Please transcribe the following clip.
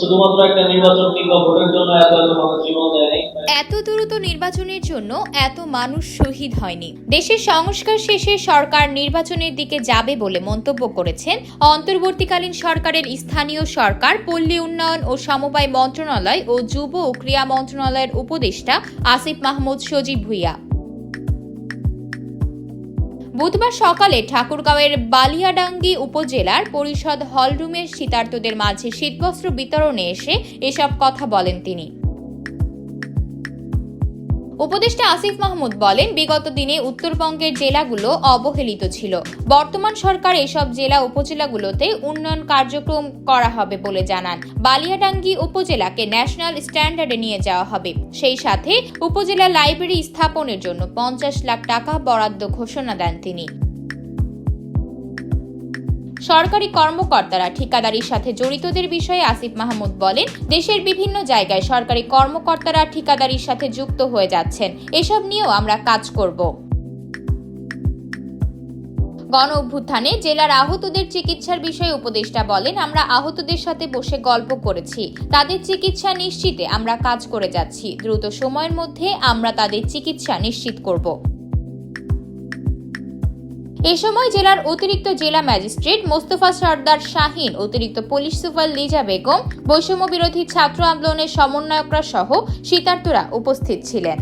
শুধুমাত্র একটা নির্বাচন কিংবা ভোটের জন্য এত মানুষ জীবন দেয়নি। এত দ্রুত নির্বাচনের জন্য এত মানুষ শহীদ হয়নি। দেশের সংস্কার শেষে সরকার নির্বাচনের দিকে যাবে বলে মন্তব্য করেছেন অন্তর্বর্তীকালীন সরকারের স্থানীয় সরকার, পল্লী উন্নয়ন ও সমবায় মন্ত্রণালয় ও যুব ও ক্রীড়া মন্ত্রণালয়ের উপদেষ্টা আসিফ মাহমুদ সজীব ভুঁইয়া। বুধবার সকালে ঠাকুরগাঁওয়ের বালিয়াডাঙ্গি উপজেলার পরিষদ হলরুমের শীতার্তদের মাঝে শীতবস্ত্র বিতরণে এসে এসব কথা বলেন তিনি। উপদেষ্টা আসিফ মাহমুদ বলেন, বিগত দিনে উত্তরবঙ্গের জেলাগুলো অবহেলিত ছিল। বর্তমান সরকার এসব জেলা উপজেলাগুলোতে উন্নয়ন কার্যক্রম করা হবে বলে জানান। বালিয়াডাঙ্গি উপজেলাকে ন্যাশনাল স্ট্যান্ডার্ডে নিয়ে যাওয়া হবে। সেই সাথে উপজেলা লাইব্রেরি স্থাপনের জন্য 50 লাখ টাকা বরাদ্দ ঘোষণা দেন তিনি। সরকারি কর্মকর্তারা ঠিকাদারির সাথে জড়িতদের বিষয়ে আসিফ মাহমুদ বলেন, দেশের বিভিন্ন জায়গায় সরকারি কর্মকর্তারা ঠিকাদারির সাথে যুক্ত হয়ে যাচ্ছেন। এসব নিয়েও আমরা কাজ করব। গণ অভ্যুত্থানে জেলার আহতদের চিকিৎসার বিষয়ে উপদেষ্টা বলেন, আমরা আহতদের সাথে বসে গল্প করেছি। তাদের চিকিৎসা নিশ্চিতে আমরা কাজ করে যাচ্ছি। দ্রুত সময়ের মধ্যে আমরা তাদের চিকিৎসা নিশ্চিত করব। এ সময় জেলার অতিরিক্ত জেলা ম্যাজিস্ট্রেট মোস্তফা সরদার শাহীন, অতিরিক্ত পুলিশ সুপার লিজা বেগম, বৈষম্য বিরোধী ছাত্র আন্দোলনের সমন্বয়করা সহ শীতার্তরা উপস্থিত ছিলেন।